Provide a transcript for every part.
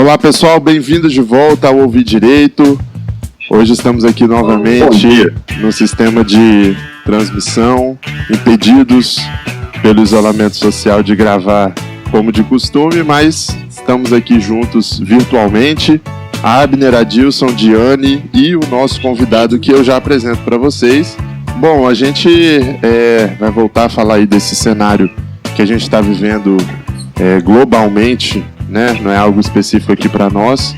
Olá pessoal, bem-vindos de volta ao Ouvir Direito. Hoje estamos aqui novamente no sistema de transmissão, impedidos pelo isolamento social de gravar como de costume, mas estamos aqui juntos virtualmente. A Abner, Adilson, Diane e o nosso convidado que eu já apresento para vocês. Bom, a gente vai voltar a falar aí desse cenário que a gente está vivendo globalmente, né? Não é algo específico aqui para nós.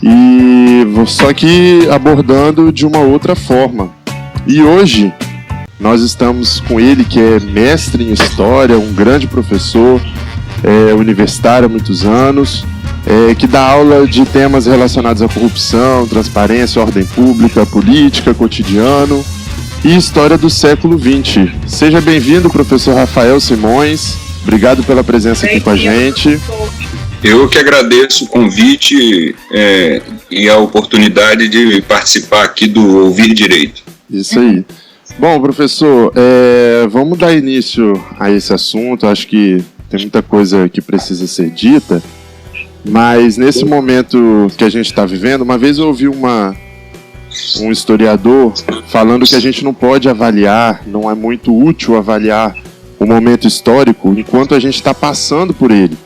E só que abordando de uma outra forma. E hoje nós estamos com ele, que é mestre em História, um grande professor, universitário há muitos anos, que dá aula de temas relacionados à corrupção, transparência, ordem pública, política, cotidiano e história do século XX. Seja bem-vindo, professor Rafael Simões. Obrigado pela presença aqui com a gente. Eu que agradeço o convite e a oportunidade de participar aqui do Ouvir Direito. Isso aí. Bom, professor, vamos dar início a esse assunto. Acho que tem muita coisa que precisa ser dita, mas nesse momento que a gente está vivendo, uma vez eu ouvi um historiador falando que a gente não pode avaliar, não é muito útil avaliar o momento histórico enquanto a gente está passando por ele.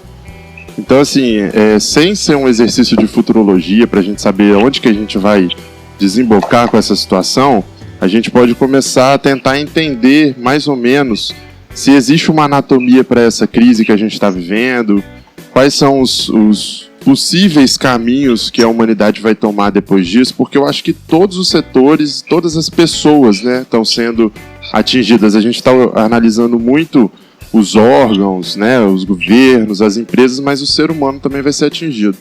Então, assim, sem ser um exercício de futurologia para a gente saber onde que a gente vai desembocar com essa situação, a gente pode começar a tentar entender mais ou menos se existe uma anatomia para essa crise que a gente está vivendo, quais são os possíveis caminhos que a humanidade vai tomar depois disso, porque eu acho que todos os setores, todas as pessoas, né, estão sendo atingidas. A gente está analisando muito os órgãos, né, os governos, as empresas, mas o ser humano também vai ser atingido.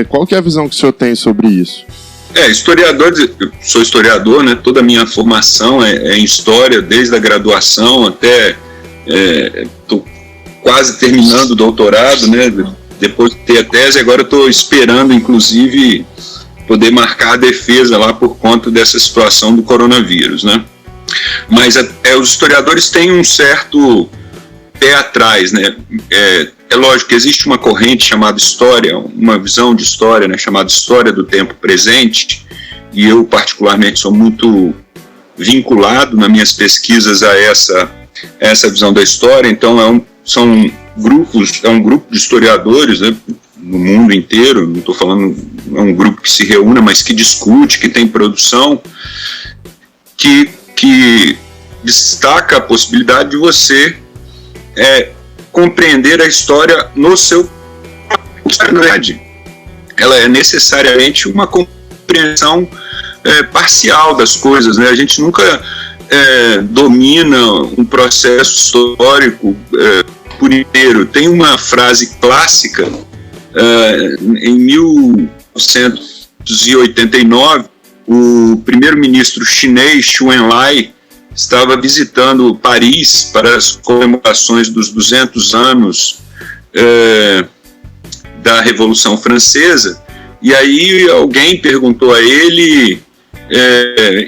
Qual que é a visão que o senhor tem sobre isso? Historiador, eu sou historiador, né, toda a minha formação é em História, desde a graduação até estou quase terminando o doutorado, né, depois de ter a tese, agora estou esperando, inclusive, poder marcar a defesa lá por conta dessa situação do coronavírus, né. Mas os historiadores têm um certo pé atrás, né? É lógico que existe uma corrente chamada História, uma visão de História, né, chamada História do Tempo Presente, e eu particularmente sou muito vinculado nas minhas pesquisas a essa visão da história. Então é um grupo de historiadores, né, no mundo inteiro. Não estou falando é um grupo que se reúne, mas que discute, que tem produção, que destaca a possibilidade de você compreender a história no seu verdade. Ela é necessariamente uma compreensão parcial das coisas, né? A gente nunca domina um processo histórico por inteiro. Tem uma frase clássica em 1989, o primeiro-ministro chinês Zhou Enlai estava visitando Paris para as comemorações dos 200 anos da Revolução Francesa, e aí alguém perguntou a ele,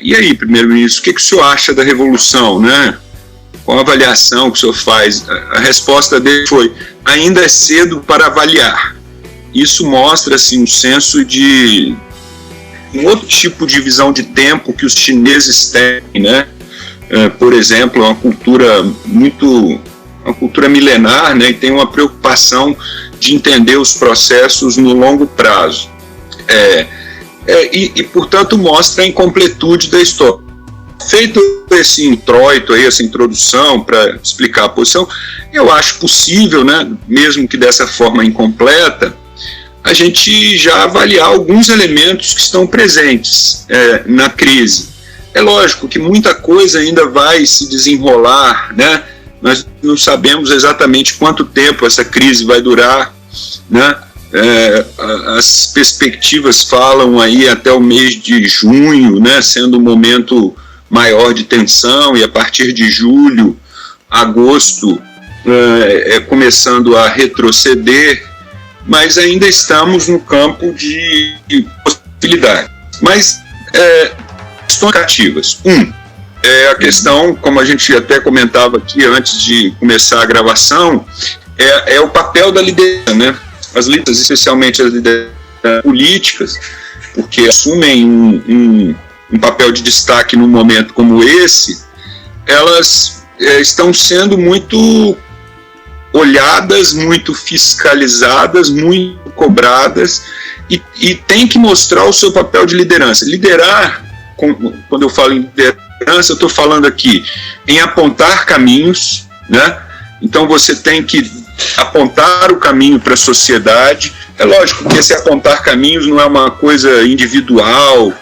e aí, primeiro-ministro, o que o senhor acha da Revolução, né? Qual a avaliação que o senhor faz? A resposta dele foi: ainda é cedo para avaliar. Isso mostra assim, um senso de um outro tipo de visão de tempo que os chineses têm, né? Por exemplo, uma cultura milenar, né, e tem uma preocupação de entender os processos no longo prazo. E, portanto, mostra a incompletude da história. Feito esse introito, aí, essa introdução para explicar a posição, eu acho possível, né, mesmo que dessa forma incompleta, a gente já avaliar alguns elementos que estão presentes na crise. É lógico que muita coisa ainda vai se desenrolar, né? Nós não sabemos exatamente quanto tempo essa crise vai durar, né? As perspectivas falam aí até o mês de junho, né, sendo um momento maior de tensão, e a partir de julho, agosto, começando a retroceder, mas ainda estamos no campo de possibilidade. Mas questões negativas. A questão, como a gente até comentava aqui antes de começar a gravação, é o papel da liderança, né? as lideranças, especialmente as lideranças políticas, porque assumem um papel de destaque num momento como esse, elas estão sendo muito olhadas, muito fiscalizadas, muito cobradas, e tem que mostrar o seu papel de liderança. Liderar, quando eu falo em liderança, eu estou falando aqui em apontar caminhos, né? Então você tem que apontar o caminho para a sociedade. É lógico que esse apontar caminhos não é uma coisa individual,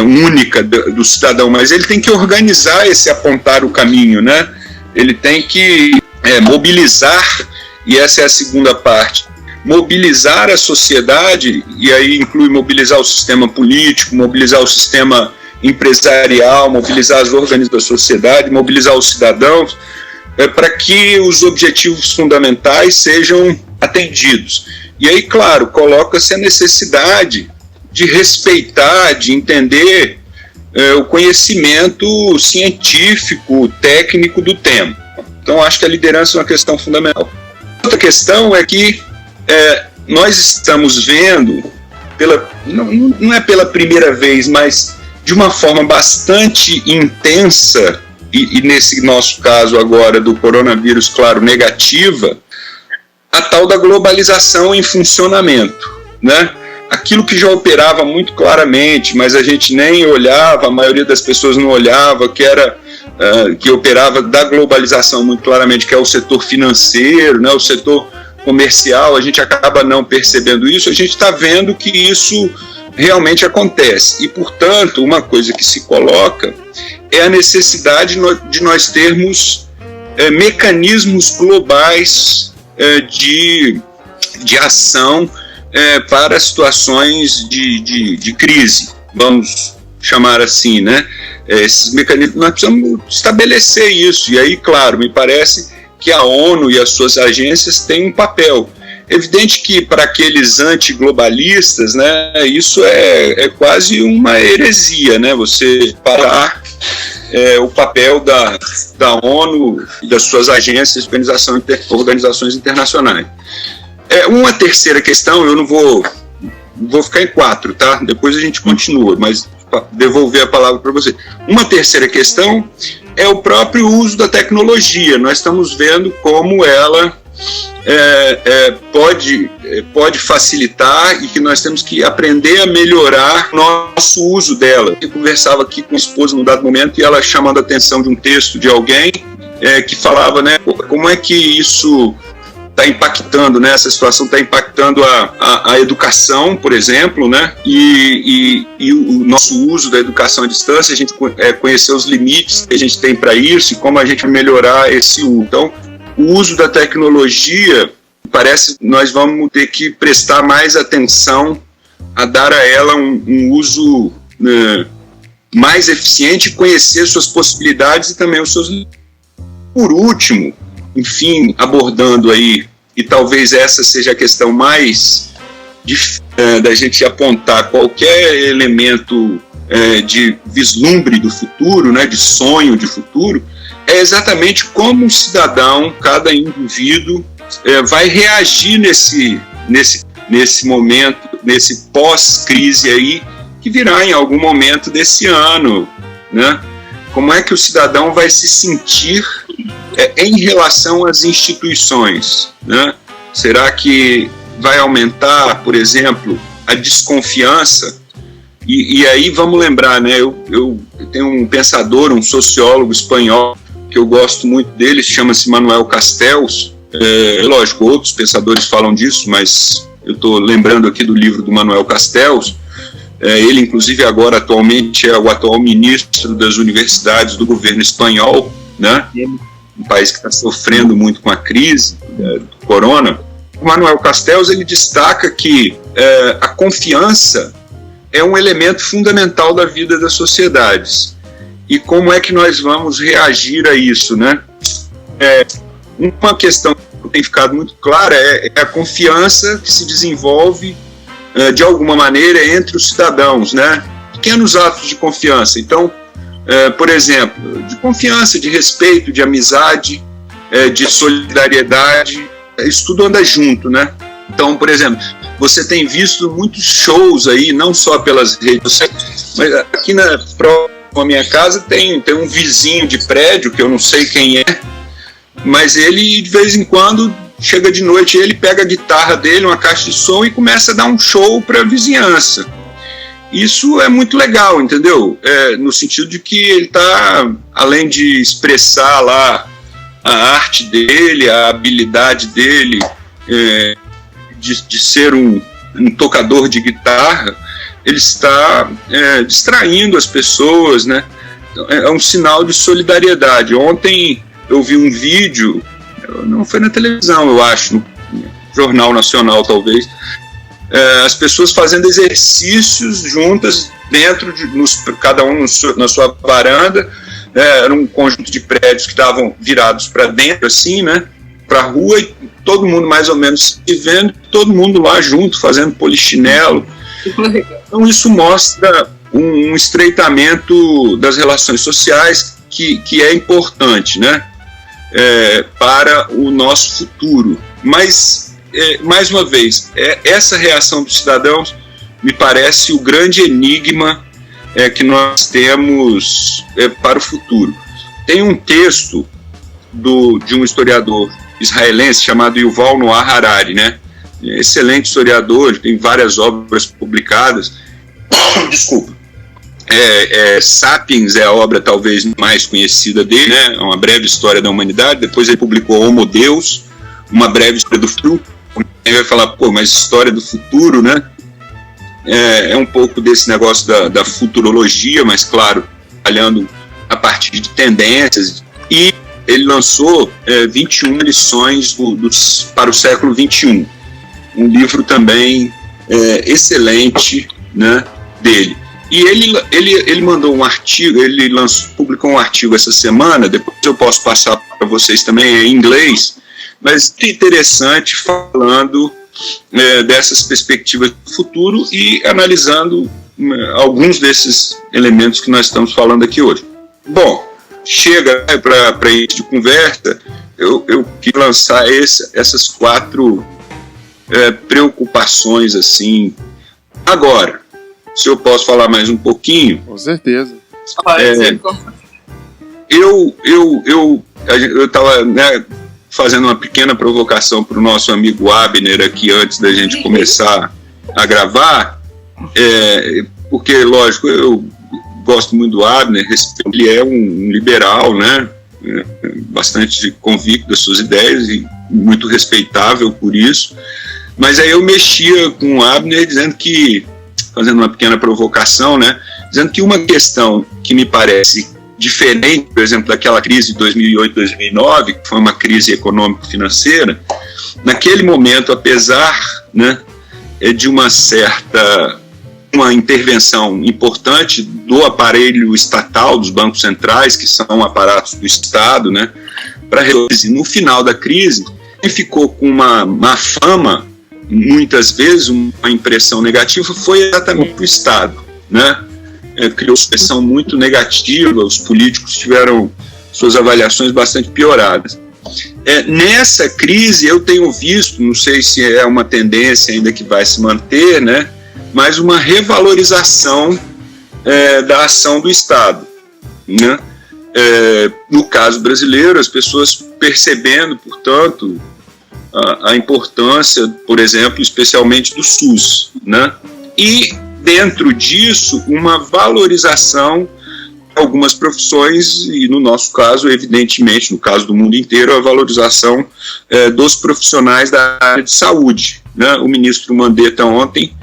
única do cidadão, mas ele tem que organizar esse apontar o caminho, né? Ele tem que mobilizar, e essa é a segunda parte, mobilizar a sociedade, e aí inclui mobilizar o sistema político, mobilizar o sistema empresarial, mobilizar as organizações da sociedade, mobilizar os cidadãos, para que os objetivos fundamentais sejam atendidos. E aí, claro, coloca-se a necessidade de respeitar, de entender o conhecimento científico, técnico do tema. Então, acho que a liderança é uma questão fundamental. Outra questão é que nós estamos vendo, não é pela primeira vez, mas de uma forma bastante intensa, e nesse nosso caso agora do coronavírus, claro, negativa, a tal da globalização em funcionamento, né? Aquilo que já operava muito claramente, mas a gente nem olhava, a maioria das pessoas não olhava, que operava da globalização muito claramente, que é o setor financeiro, né? O setor comercial, a gente acaba não percebendo isso, a gente está vendo que isso realmente acontece. E, portanto, uma coisa que se coloca é a necessidade de nós termos mecanismos globais de ação para situações de crise, vamos chamar assim, né? Esses mecanismos, nós precisamos estabelecer isso, e aí, claro, me parece que a ONU e as suas agências têm um papel. Evidente que para aqueles antiglobalistas, né, isso é quase uma heresia, né? Você parar o papel da ONU e das suas agências, organizações internacionais. Uma terceira questão, eu não vou ficar em 4, tá? Depois a gente continua, mas devolver a palavra para você. Uma terceira questão é o próprio uso da tecnologia. Nós estamos vendo como ela pode facilitar, e que nós temos que aprender a melhorar nosso uso dela. Eu conversava aqui com a esposa num dado momento, e ela chamando a atenção de um texto de alguém que falava, né, como é que isso está impactando, né, essa situação está impactando a educação, por exemplo, né, e o nosso uso da educação à distância, a gente conhecer os limites que a gente tem para isso e como a gente vai melhorar esse uso. Então, o uso da tecnologia, parece que nós vamos ter que prestar mais atenção a dar a ela um uso mais eficiente, conhecer suas possibilidades e também os seus limites. Por último, enfim, abordando aí, e talvez essa seja a questão mais difícil da gente apontar qualquer elemento de vislumbre do futuro, né, de sonho de futuro, é exatamente como um cidadão, cada indivíduo, vai reagir nesse momento, nesse pós-crise aí, que virá em algum momento desse ano, né? Como é que o cidadão vai se sentir em relação às instituições, né? Será que vai aumentar, por exemplo, a desconfiança? E aí vamos lembrar, né? Eu tenho um pensador, um sociólogo espanhol, que eu gosto muito dele, chama-se Manuel Castells. Lógico, outros pensadores falam disso, mas eu estou lembrando aqui do livro do Manuel Castells. Ele, inclusive, agora atualmente é o atual ministro das universidades do governo espanhol, né? Um país que está sofrendo muito com a crise do corona. O Manuel Castells, ele destaca que a confiança é um elemento fundamental da vida das sociedades. E como é que nós vamos reagir a isso, né? Uma questão que tem ficado muito clara é a confiança que se desenvolve de alguma maneira entre os cidadãos, né? Pequenos atos de confiança. Então, por exemplo, de confiança, de respeito, de amizade, de solidariedade, isso tudo anda junto, né? Então, por exemplo, você tem visto muitos shows aí, não só pelas redes sociais, mas aqui na minha casa tem um vizinho de prédio, que eu não sei quem é, mas ele, de vez em quando, chega de noite, ele pega a guitarra dele, uma caixa de som, e começa a dar um show para a vizinhança. Isso é muito legal, entendeu? No sentido de que ele está, além de expressar lá a arte dele, a habilidade dele, de ser um tocador de guitarra, ele está distraindo as pessoas, né? É um sinal de solidariedade. Ontem eu vi um vídeo, não foi na televisão, eu acho, no Jornal Nacional talvez, as pessoas fazendo exercícios juntas dentro cada um na sua varanda. Era um conjunto de prédios que estavam virados para dentro, assim, né, para a rua, e todo mundo mais ou menos se vendo, todo mundo lá junto, fazendo polichinelo. Então isso mostra um estreitamento das relações sociais que é importante, né, para o nosso futuro. Mas, mais uma vez, essa reação dos cidadãos me parece o grande enigma que nós temos para o futuro. Tem um texto de um historiador israelense chamado Yuval Noah Harari, né? Excelente historiador, tem várias obras publicadas. Desculpa. Sapiens é a obra talvez mais conhecida dele, né? É uma breve história da humanidade. Depois ele publicou Homo Deus, uma breve história do futuro. Ele vai falar, pô, mas história do futuro, né? É um pouco desse negócio da futurologia, mas claro, trabalhando a partir de tendências. E ele lançou 21 lições para o século XXI. Um livro também excelente, né, dele. E ele mandou um artigo, publicou um artigo essa semana, depois eu posso passar para vocês também em inglês, mas interessante, falando dessas perspectivas do futuro e analisando alguns desses elementos que nós estamos falando aqui hoje. Bom, chega para ir de conversa, eu queria lançar essas 4 preocupações assim. Agora, se eu posso falar mais um pouquinho. Com certeza. Eu estava, né, fazendo uma pequena provocação para o nosso amigo Abner aqui antes da gente começar a gravar, porque, lógico, eu gosto muito do Abner, ele é um liberal, né, bastante convicto das suas ideias e muito respeitável por isso, mas aí eu mexia com o Abner dizendo que, fazendo uma pequena provocação, né, dizendo que uma questão que me parece diferente, por exemplo, daquela crise de 2008, 2009, que foi uma crise econômico-financeira, naquele momento, apesar, né, de uma intervenção importante do aparelho estatal, dos bancos centrais, que são aparatos do Estado, né, para reduzir, no final da crise, quem ficou com uma má fama, muitas vezes uma impressão negativa, foi exatamente o Estado, né? Criou uma expressão muito negativa, os políticos tiveram suas avaliações bastante pioradas. Nessa crise eu tenho visto, não sei se é uma tendência ainda que vai se manter, né, mas uma revalorização da ação do Estado, né? No caso brasileiro, as pessoas percebendo, portanto, a importância, por exemplo, especialmente do SUS, né? E dentro disso, uma valorização de algumas profissões e, no nosso caso, evidentemente, no caso do mundo inteiro, a valorização dos profissionais da área de saúde, né? O ministro Mandetta ontem,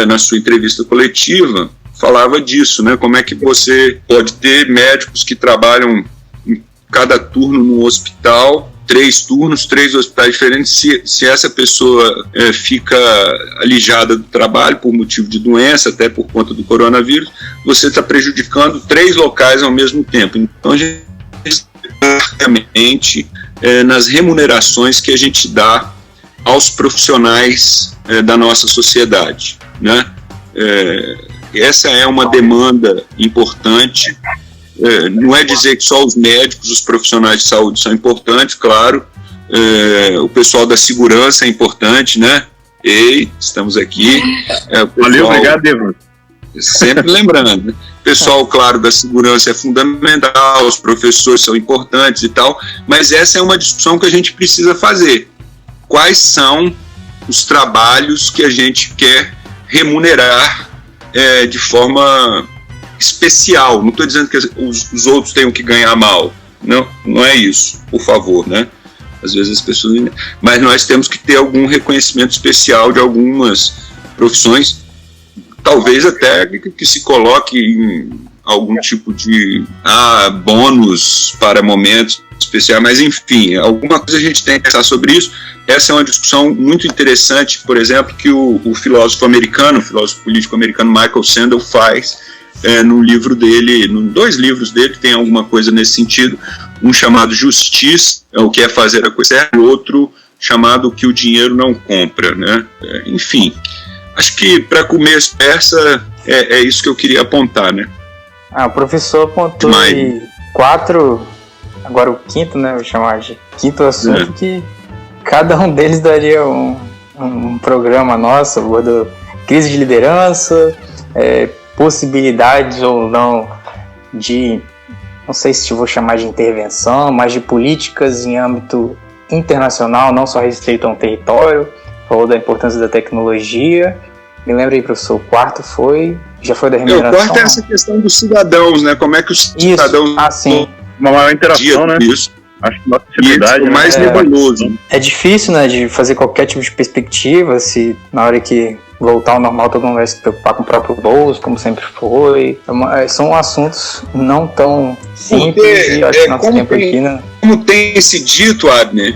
na sua entrevista coletiva, falava disso, né? Como é que você pode ter médicos que trabalham em cada turno no hospital, 3 turnos, 3 hospitais diferentes, se essa pessoa fica alijada do trabalho por motivo de doença, até por conta do coronavírus, você está prejudicando 3 locais ao mesmo tempo. Então a gente basicamente nas remunerações que a gente dá aos profissionais da nossa sociedade, né? Essa é uma demanda importante. Não é dizer que só os médicos, os profissionais de saúde são importantes, claro, o pessoal da segurança é importante, né? Ei, estamos aqui. Valeu, obrigado, Devan. Sempre lembrando, né? O pessoal, claro, da segurança é fundamental, os professores são importantes e tal, mas essa é uma discussão que a gente precisa fazer. Quais são os trabalhos que a gente quer remunerar de forma especial? Não estou dizendo que os outros tenham que ganhar mal, não é isso, por favor, né? Às vezes as pessoas... Mas nós temos que ter algum reconhecimento especial de algumas profissões, talvez até que se coloque em algum tipo de bônus para momentos especiais, mas enfim, alguma coisa a gente tem que pensar sobre isso. Essa é uma discussão muito interessante, por exemplo, que o filósofo político americano Michael Sandel faz no livro dele, em 2 livros dele que tem alguma coisa nesse sentido, um chamado Justiça, o que é fazer a coisa certa, e outro chamado O que o dinheiro não compra, né? Enfim, acho que para começo essa é isso que eu queria apontar, né? O professor apontou aí 4, agora o quinto, né? Vou chamar de quinto assunto, que cada um deles daria um programa nosso, abordou crise de liderança, possibilidades ou não de, não sei se eu vou chamar de intervenção, mas de políticas em âmbito internacional, não só restrito a um território. Falou da importância da tecnologia. Me lembra aí, professor, o quarto já foi da remuneração? O quarto é essa questão dos cidadãos, né? Como é que os cidadãos... sim. Uma maior interação, né? Isso. Acho que nossa sociedade é mais nebuloso. É difícil, né, de fazer qualquer tipo de perspectiva, se na hora que voltar ao normal todo mundo vai se preocupar com o próprio bolso, como sempre foi. São assuntos não tão simples e acho que nosso tempo aqui, né? Como tem se dito, Abner,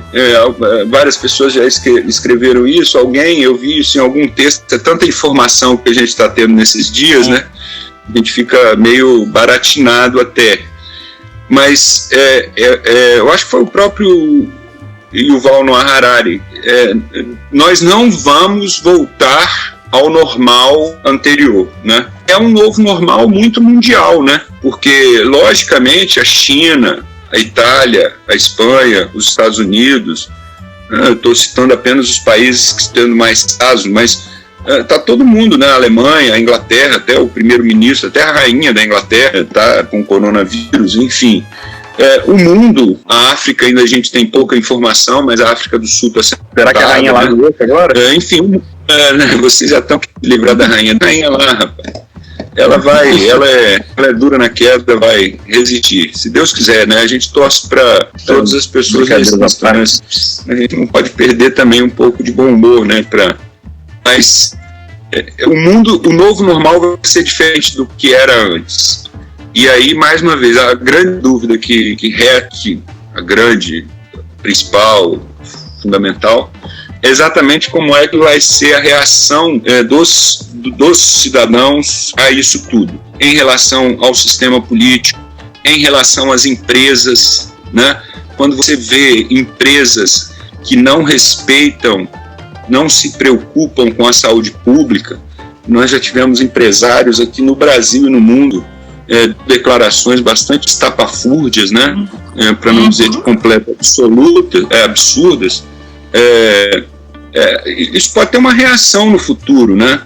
várias pessoas já escreveram isso, eu vi isso em algum texto, é tanta informação que a gente está tendo nesses dias, né? A gente fica meio baratinado até. Mas eu acho que foi o próprio Yuval Noah Harari. Nós não vamos voltar ao normal anterior, né? É um novo normal muito mundial, né? Porque, logicamente, a China, a Itália, a Espanha, os Estados Unidos, eu estou citando apenas os países que estão tendo mais casos, mas está todo mundo, né? A Alemanha, a Inglaterra, até o primeiro-ministro, até a rainha da Inglaterra está com coronavírus, enfim. O mundo, a África, ainda a gente tem pouca informação, mas a África do Sul está sendo... Será que a rainha lá no outro agora? Enfim, vocês já estão livrados da rainha. A rainha lá, rapaz, ela é dura na queda, vai resistir, se Deus quiser, né? A gente torce para todas as pessoas, mas a gente não pode perder também um pouco de bom humor, né? Mas o novo normal vai ser diferente do que era antes. E aí, mais uma vez, a grande dúvida que a grande, principal, fundamental, é exatamente como é que vai ser a reação dos cidadãos a isso tudo, em relação ao sistema político, em relação às empresas, né? Quando você vê empresas que não respeitam, não se preocupam com a saúde pública, nós já tivemos empresários aqui no Brasil e no mundo, declarações bastante estapafúrdias, né? Para não dizer de completa absurdas. Isso pode ter uma reação no futuro, né?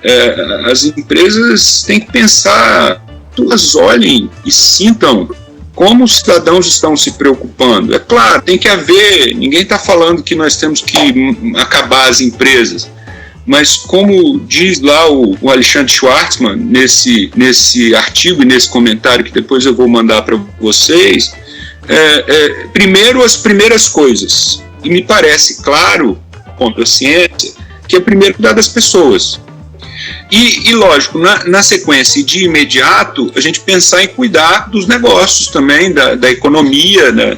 As empresas têm que pensar, elas olhem e sintam como os cidadãos estão se preocupando. É claro, tem que haver, ninguém está falando que nós temos que acabar as empresas, mas como diz lá o Alexandre Schwartzman, nesse artigo e nesse comentário que depois eu vou mandar para vocês, primeiro as primeiras coisas, e me parece claro, contra a ciência, que é primeiro cuidar das pessoas. E lógico, na sequência de imediato, a gente pensar em cuidar dos negócios também, da economia, né?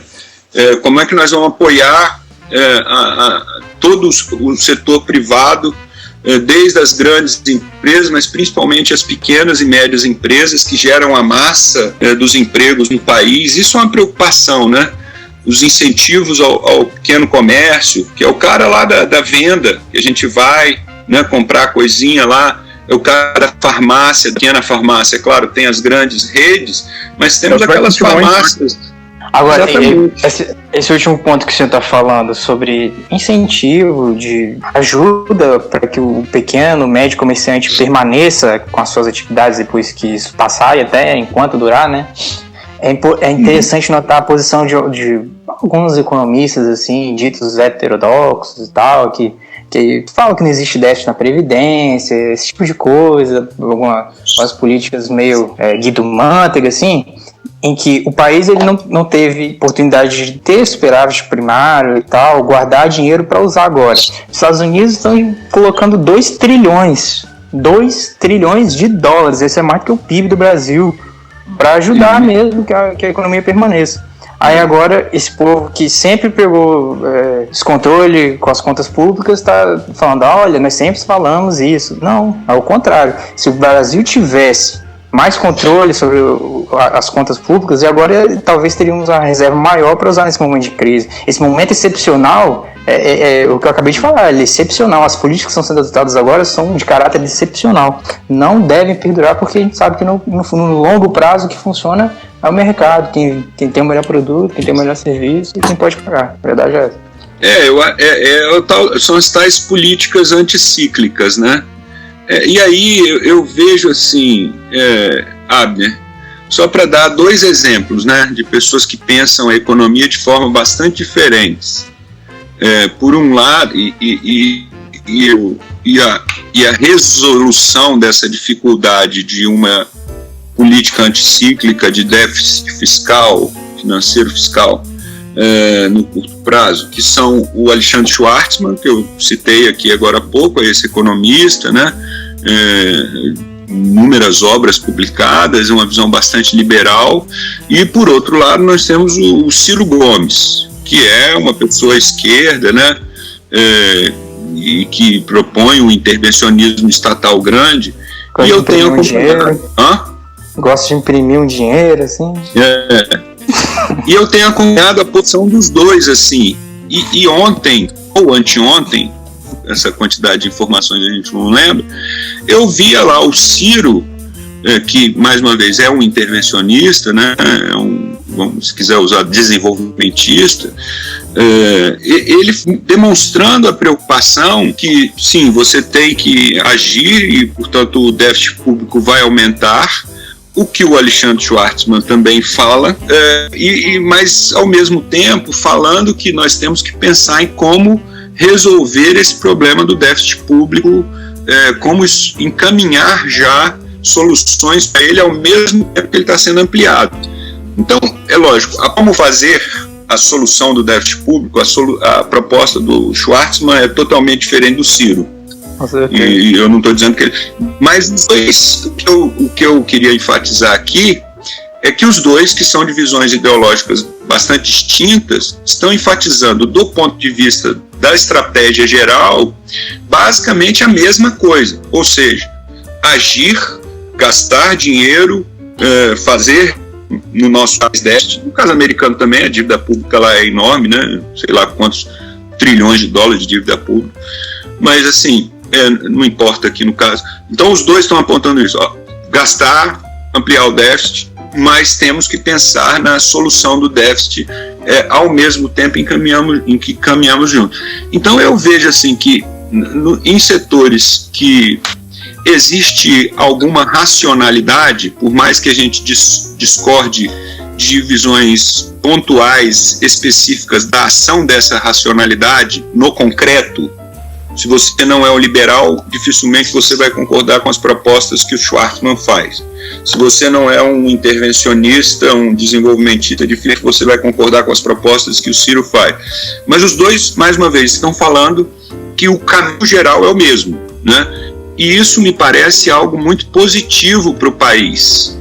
Como é que nós vamos apoiar todo o setor privado, desde as grandes empresas, mas principalmente as pequenas e médias empresas que geram a massa dos empregos no país. Isso é uma preocupação, né? Os incentivos ao pequeno comércio, que é o cara lá da venda, que a gente vai, né, comprar coisinha lá, é o cara da farmácia, pequena farmácia, claro, tem as grandes redes, mas temos aquelas farmácias Agora, esse último ponto que o senhor está falando sobre incentivo, de ajuda para que o pequeno, médio comerciante permaneça com as suas atividades depois que isso passar e até enquanto durar, né? É interessante notar a posição de alguns economistas, assim, ditos heterodoxos e tal, que falam que não existe déficit na Previdência, esse tipo de coisa, algumas políticas meio Guido Mantega, assim, em que o país ele não teve oportunidade de ter superávit primário e tal, guardar dinheiro para usar agora. Os Estados Unidos estão colocando 2 trilhões de dólares, esse é mais que o PIB do Brasil, para ajudar mesmo que a economia permaneça. Aí agora, esse povo que sempre pegou descontrole com as contas públicas está falando, olha, nós sempre falamos isso. Não, ao contrário. Se o Brasil tivesse mais controle sobre as contas públicas, e agora talvez teríamos uma reserva maior para usar nesse momento de crise. Esse momento excepcional, o que eu acabei de falar, ele é excepcional. As políticas que estão sendo adotadas agora são de caráter excepcional. Não devem perdurar, porque a gente sabe que no longo prazo o que funciona é o mercado, quem tem o melhor produto, quem tem o melhor serviço e quem pode pagar. A verdade é essa. São as tais políticas anticíclicas, né? E aí eu vejo assim, Abner, só para dar 2 exemplos, né, de pessoas que pensam a economia de forma bastante diferentes. Por um lado, e a resolução dessa dificuldade de uma política anticíclica de déficit fiscal, financeiro fiscal, no curto prazo, que são o Alexandre Schwartzman, que eu citei aqui agora há pouco, esse economista, né? Inúmeras obras publicadas, uma visão bastante liberal, e por outro lado nós temos o Ciro Gomes, que é uma pessoa à esquerda, né? E que propõe um intervencionismo estatal grande. E eu tenho gosta de imprimir um dinheiro, assim. E eu tenho acompanhado a posição dos dois, assim. E ontem, ou anteontem, essa quantidade de informações a gente não lembra, eu via lá o Ciro, que, mais uma vez, é um intervencionista, né? Se quiser usar, desenvolvimentista, ele demonstrando a preocupação que, sim, você tem que agir e, portanto, o déficit público vai aumentar, o que o Alexandre Schwartzman também fala, mas, ao mesmo tempo, falando que nós temos que pensar em como resolver esse problema do déficit público, como encaminhar já soluções para ele ao mesmo tempo que ele está sendo ampliado. Então, é lógico, como fazer a solução do déficit público, a proposta do Schwartzman é totalmente diferente do Ciro. E eu não estou dizendo que ele... Mas o que eu queria enfatizar aqui é que os dois, que são de visões ideológicas bastante distintas, estão enfatizando, do ponto de vista da estratégia geral, basicamente a mesma coisa. Ou seja, agir, gastar dinheiro, fazer, no nosso país déficit, no caso americano também, a dívida pública lá é enorme, né? Sei lá quantos trilhões de dólares de dívida pública. Mas, assim, não importa aqui no caso. Então, os dois estão apontando isso. Gastar, ampliar o déficit, mas temos que pensar na solução do déficit ao mesmo tempo em que caminhamos juntos. Então, eu vejo assim que em setores que existe alguma racionalidade, por mais que a gente discorde de visões pontuais, específicas da ação dessa racionalidade no concreto. Se você não é um liberal, dificilmente você vai concordar com as propostas que o Schwartzman faz. Se você não é um intervencionista, um desenvolvimentista, dificilmente você vai concordar com as propostas que o Ciro faz. Mas os dois, mais uma vez, estão falando que o caminho geral é o mesmo, né? E isso me parece algo muito positivo para o país,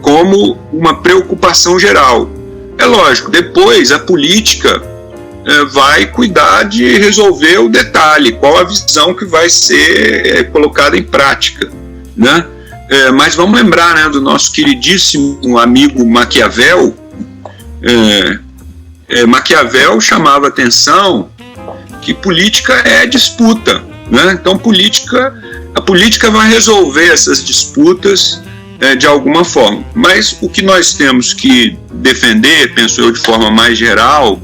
como uma preocupação geral. É lógico, depois a política vai cuidar de resolver o detalhe, qual a visão que vai ser colocada em prática, né? Mas vamos lembrar, né, do nosso queridíssimo amigo Maquiavel. Maquiavel chamava atenção que política é disputa, né? Então a política vai resolver essas disputas de alguma forma. Mas o que nós temos que defender, penso eu de forma mais geral,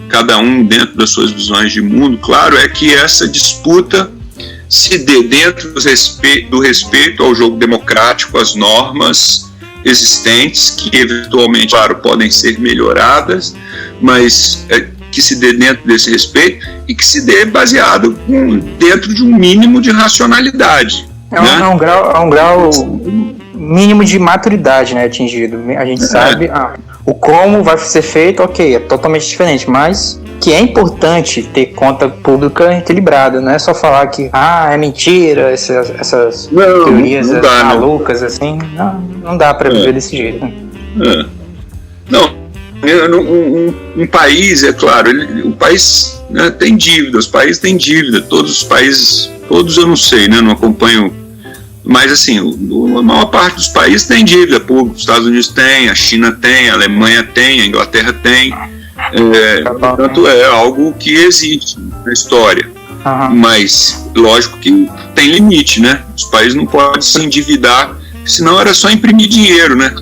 cada um dentro das suas visões de mundo, claro, é que essa disputa se dê dentro do respeito ao jogo democrático, às normas existentes, que eventualmente, claro, podem ser melhoradas, mas que se dê dentro desse respeito e que se dê baseado dentro de um mínimo de racionalidade. É um grau mínimo de maturidade, né, atingido. A gente sabe o como vai ser feito, ok, é totalmente diferente, mas que é importante ter conta pública equilibrada, não é só falar que é mentira, essas teorias malucas, assim, não dá para viver desse jeito. Né? Um país, é claro, o país, né, tem dívida, os países têm dívida, todos os países, todos eu não sei, né, não acompanho, mas assim, a maior parte dos países tem dívida pública, os Estados Unidos tem, a China tem, a Alemanha tem, a Inglaterra tem, portanto é algo que existe na história, mas lógico que tem limite, né, os países não podem se endividar, senão era só imprimir dinheiro, né,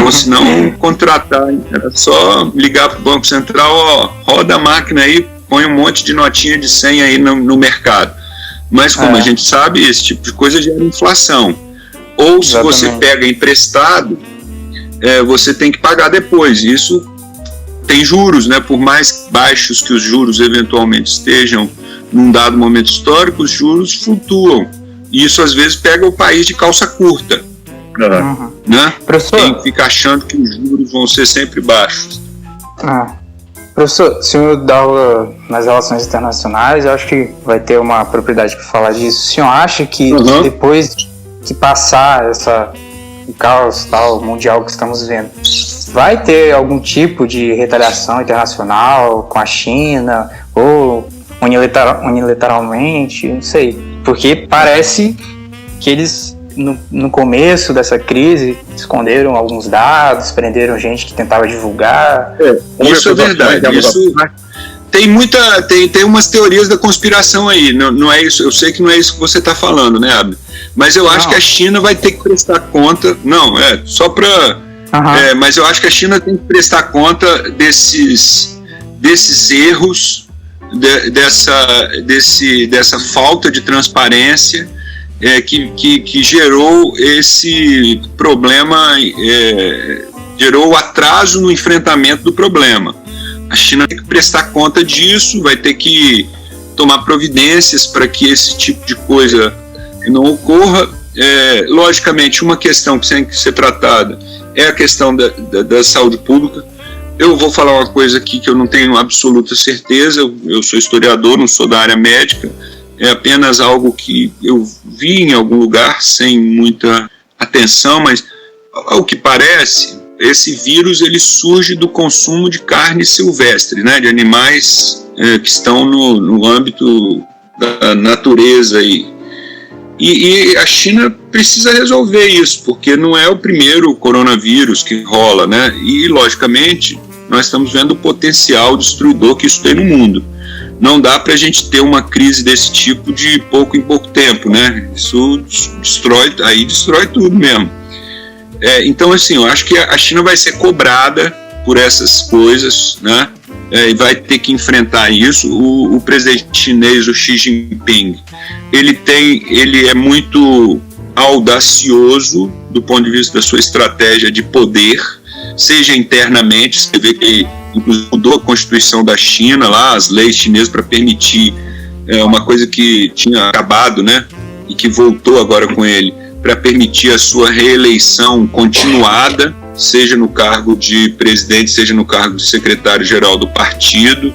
ou se não contratar, era só ligar para o Banco Central, roda a máquina aí, põe um monte de notinha de 100 aí no mercado. Mas como a gente sabe, esse tipo de coisa gera inflação. Ou se você pega emprestado, você tem que pagar depois. Isso tem juros, né? Por mais baixos que os juros eventualmente estejam num dado momento histórico, os juros flutuam. E isso às vezes pega o país de calça curta. Né? Professor, quem fica achando que os juros vão ser sempre baixos. Professor, o senhor dá aula nas relações internacionais, eu acho que vai ter uma propriedade para falar disso. O senhor acha que depois que passar o caos tal, mundial que estamos vendo, vai ter algum tipo de retaliação internacional com a China, ou unilateralmente, não sei, porque parece que eles no começo dessa crise esconderam alguns dados, prenderam gente que tentava divulgar. Isso é verdade. Isso tem umas teorias da conspiração aí. Não é isso. Eu sei que não é isso que você está falando, né, Abner? Mas eu acho que a China vai ter que prestar conta. Só para. Mas eu acho que a China tem que prestar conta desses erros, dessa falta de transparência. Que gerou esse problema, gerou o atraso no enfrentamento do problema. A China tem que prestar conta disso, vai ter que tomar providências para que esse tipo de coisa não ocorra. Logicamente, uma questão que tem que ser tratada é a questão da saúde pública. Eu vou falar uma coisa aqui que eu não tenho absoluta certeza, eu sou historiador, não sou da área médica, é apenas algo que eu vi em algum lugar sem muita atenção, mas ao que parece, esse vírus ele surge do consumo de carne silvestre, né, de animais que estão no âmbito da natureza. E a China precisa resolver isso, porque não é o primeiro coronavírus que rola, né? E, logicamente, nós estamos vendo o potencial destruidor que isso tem no mundo. Não dá para a gente ter uma crise desse tipo de pouco em pouco tempo, né? Isso destrói tudo mesmo. Então, assim, eu acho que a China vai ser cobrada por essas coisas, né? E vai ter que enfrentar isso. O presidente chinês, o Xi Jinping, ele é muito audacioso do ponto de vista da sua estratégia de poder, seja internamente, você vê que inclusive mudou a Constituição da China, lá, as leis chinesas para permitir uma coisa que tinha acabado, né, e que voltou agora com ele, para permitir a sua reeleição continuada, seja no cargo de presidente, seja no cargo de secretário-geral do partido.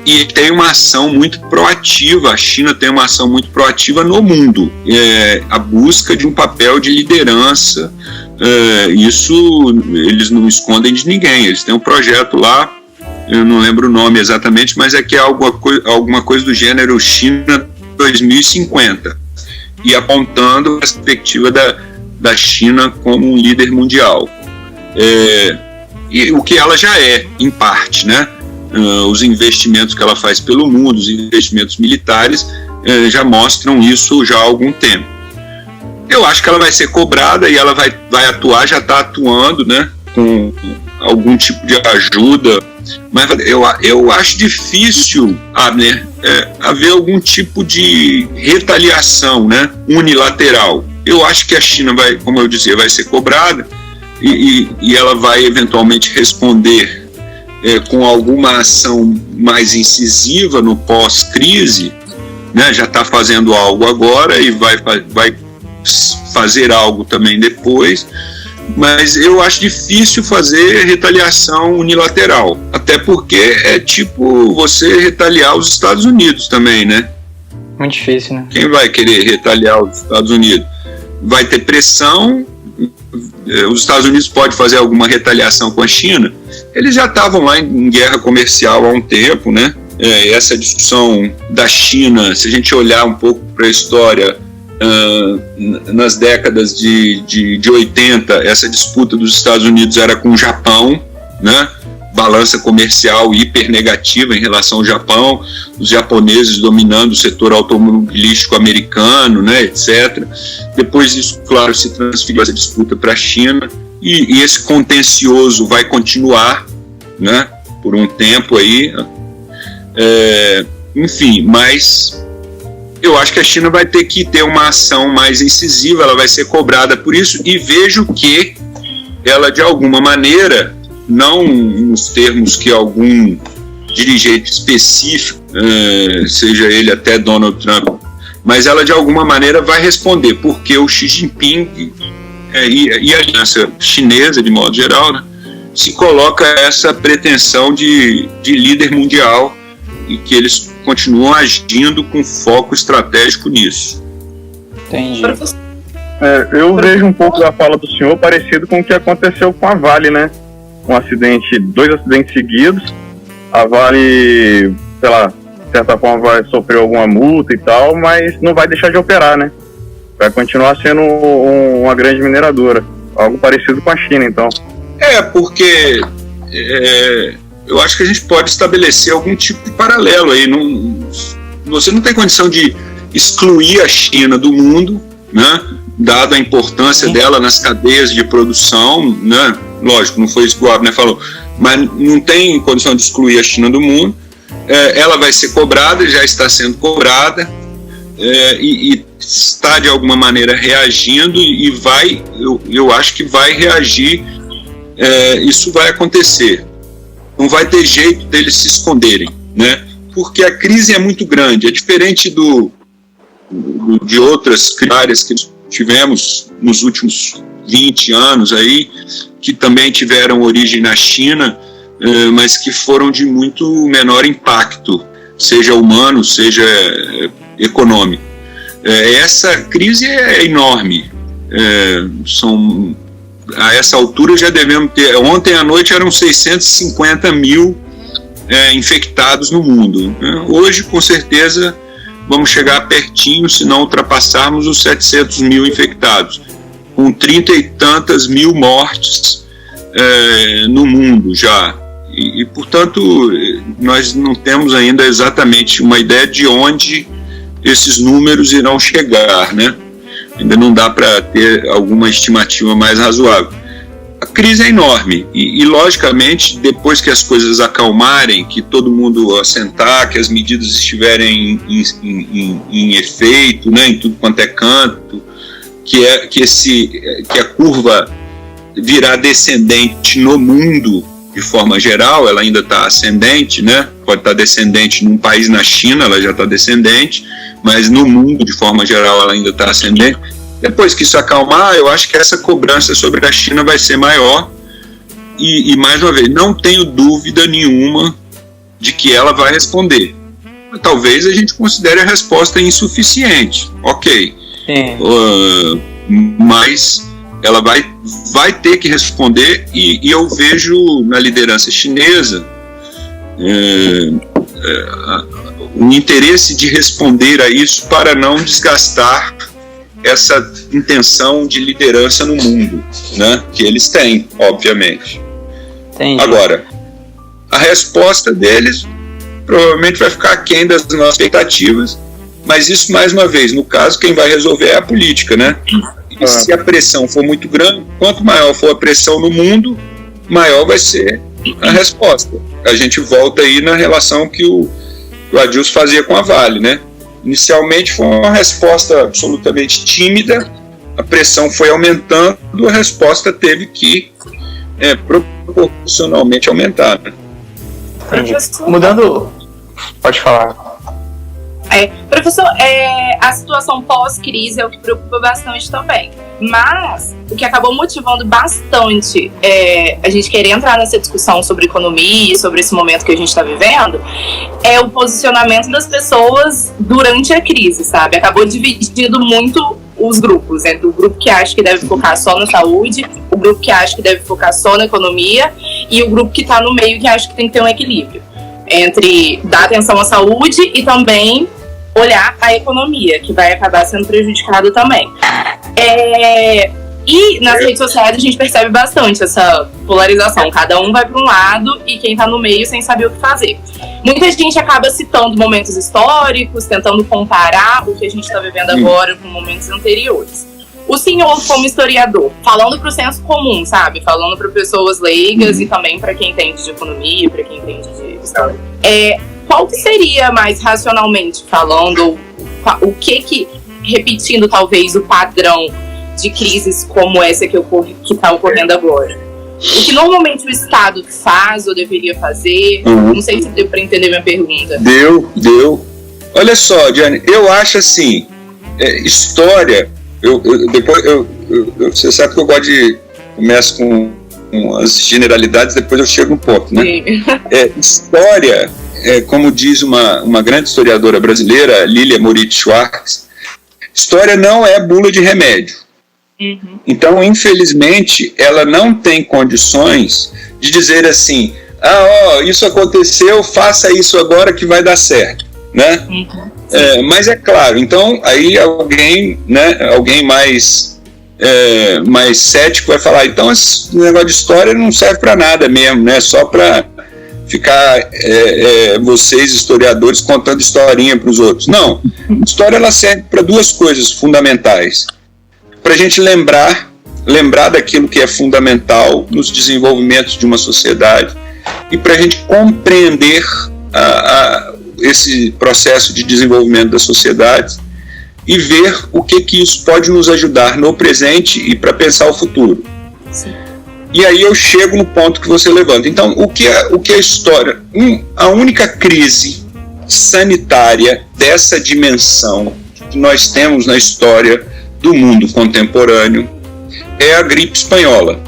E tem uma ação muito proativa, a China tem uma ação muito proativa no mundo, a busca de um papel de liderança. Isso eles não escondem de ninguém, eles têm um projeto lá, eu não lembro o nome exatamente, mas é alguma coisa do gênero China 2050, e apontando a perspectiva da China como um líder mundial, e o que ela já é, em parte, né? Os investimentos que ela faz pelo mundo, os investimentos militares, já mostram isso já há algum tempo. Eu acho que ela vai ser cobrada e ela vai atuar, já está atuando, né, com algum tipo de ajuda, mas eu acho difícil, Abner, haver algum tipo de retaliação, né, unilateral. Eu acho que a China vai, como eu dizia, vai ser cobrada e ela vai eventualmente responder com alguma ação mais incisiva no pós-crise, né, já está fazendo algo agora e vai fazer algo também depois, mas eu acho difícil fazer retaliação unilateral, até porque é tipo você retaliar os Estados Unidos também, né? Muito difícil, né? Quem vai querer retaliar os Estados Unidos? Vai ter pressão, os Estados Unidos podem fazer alguma retaliação com a China, eles já estavam lá em guerra comercial há um tempo, né? Essa discussão da China, se a gente olhar um pouco para a história, nas décadas de 80, essa disputa dos Estados Unidos era com o Japão, né? Balança comercial hiper negativa em relação ao Japão, os japoneses dominando o setor automobilístico americano, né, etc. Depois isso, claro, se transferiu essa disputa para a China e esse contencioso vai continuar, né, por um tempo aí. Enfim, mas eu acho que a China vai ter que ter uma ação mais incisiva, ela vai ser cobrada por isso, e vejo que ela, de alguma maneira, não nos termos que algum dirigente específico, seja ele até Donald Trump, mas ela de alguma maneira vai responder, porque o Xi Jinping e a aliança chinesa, de modo geral, né, se coloca essa pretensão de líder mundial e que eles continuam agindo com foco estratégico nisso. Entendi. Eu vejo um pouco da fala do senhor parecido com o que aconteceu com a Vale, né? Dois acidentes seguidos. A Vale, sei lá, de certa forma vai sofrer alguma multa e tal, mas não vai deixar de operar, né? Vai continuar sendo uma grande mineradora. Algo parecido com a China, então. Porque eu acho que a gente pode estabelecer algum tipo de paralelo aí. Você não tem condição de excluir a China do mundo, né? Dado a importância dela nas cadeias de produção, né? Lógico, não foi isso que o Abner falou, mas não tem condição de excluir a China do mundo. Ela vai ser cobrada, já está sendo cobrada, e está de alguma maneira reagindo e eu acho que vai reagir. Isso vai acontecer. Não vai ter jeito deles se esconderem, né? Porque a crise é muito grande, é diferente de outras áreas que tivemos nos últimos 20 anos aí, que também tiveram origem na China, mas que foram de muito menor impacto, seja humano, seja econômico. Essa crise é enorme. A essa altura já devemos ter... Ontem à noite eram 650 mil infectados no mundo. Hoje, com certeza, vamos chegar pertinho, se não ultrapassarmos os 700 mil infectados, com 30 e tantas mil mortes no mundo já. E, portanto, nós não temos ainda exatamente uma ideia de onde esses números irão chegar, né? Ainda não dá para ter alguma estimativa mais razoável. A crise é enorme e, logicamente, depois que as coisas acalmarem, que todo mundo assentar, que as medidas estiverem em efeito, né, em tudo quanto é canto, que a curva virá descendente no mundo de forma geral, ela ainda está ascendente, né? Pode estar descendente num país na China, ela já está descendente, mas no mundo de forma geral ela ainda está ascendente. Depois que isso acalmar, eu acho que essa cobrança sobre a China vai ser maior e mais uma vez, não tenho dúvida nenhuma de que ela vai responder. Talvez a gente considere a resposta insuficiente, ok. Mas ela vai ter que responder e eu vejo na liderança chinesa um interesse de responder a isso para não desgastar essa intenção de liderança no mundo, né, que eles têm, obviamente. Entendi. Agora, a resposta deles provavelmente vai ficar aquém das nossas expectativas, mas isso, mais uma vez, no caso, quem vai resolver é a política, né? se a pressão for muito grande, quanto maior for a pressão no mundo, maior vai ser a resposta. A gente volta aí na relação que o Adilson fazia com a Vale, né? Inicialmente foi uma resposta absolutamente tímida, a pressão foi aumentando, a resposta teve que proporcionalmente aumentar. Né? Mudando, pode falar. Professor, a situação pós-crise é o que preocupa bastante também. Mas o que acabou motivando bastante a gente querer entrar nessa discussão sobre economia e sobre esse momento que a gente está vivendo é o posicionamento das pessoas durante a crise, sabe? Acabou dividindo muito os grupos, entre o grupo que acha que deve focar só na saúde, o grupo que acha que deve focar só na economia e o grupo que está no meio que acha que tem que ter um equilíbrio entre dar atenção à saúde e também olhar a economia, que vai acabar sendo prejudicado também. E nas redes sociais a gente percebe bastante essa polarização. Cada um vai para um lado e quem está no meio sem saber o que fazer. Muita gente acaba citando momentos históricos, tentando comparar o que a gente está vivendo agora com momentos anteriores. O senhor, como historiador, falando para o senso comum, sabe? Falando para pessoas leigas e também para quem entende de economia, para quem entende de história. Qual que seria, mais racionalmente falando, o que repetindo talvez o padrão de crises como essa que está ocorrendo agora? O que normalmente o Estado faz ou deveria fazer? Não sei se deu para entender minha pergunta. Deu. Olha só, Diane, eu acho assim, história, você sabe que eu gosto de começo com as generalidades, depois eu chego no ponto, né? História, como diz uma grande historiadora brasileira, Lilia Moritz Schwartz, história não é bula de remédio. Então, infelizmente, ela não tem condições de dizer assim, isso aconteceu, faça isso agora que vai dar certo, né? Mas é claro, então aí alguém mais cético vai falar, então esse negócio de história não serve para nada mesmo, né? Só para ficar vocês historiadores contando historinha para os outros. Não, história ela serve para duas coisas fundamentais: para a gente lembrar daquilo que é fundamental nos desenvolvimentos de uma sociedade e para a gente compreender esse processo de desenvolvimento da sociedade e ver o que isso pode nos ajudar no presente e para pensar o futuro. Sim. E aí eu chego no ponto que você levanta. Então, o que é a história? A única crise sanitária dessa dimensão que nós temos na história do mundo contemporâneo é a gripe espanhola,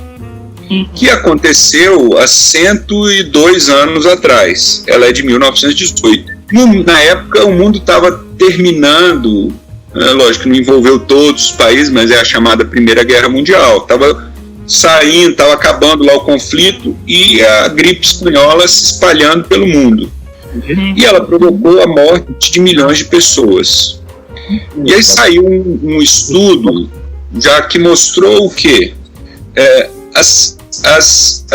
que aconteceu há 102 anos atrás. Ela é de 1918. Na época, o mundo estava terminando, lógico que não envolveu todos os países, mas é a chamada Primeira Guerra Mundial. Estava saindo, estava acabando lá o conflito e a gripe espanhola se espalhando pelo mundo. E ela provocou a morte de milhões de pessoas. E aí saiu um estudo já que mostrou o quê? As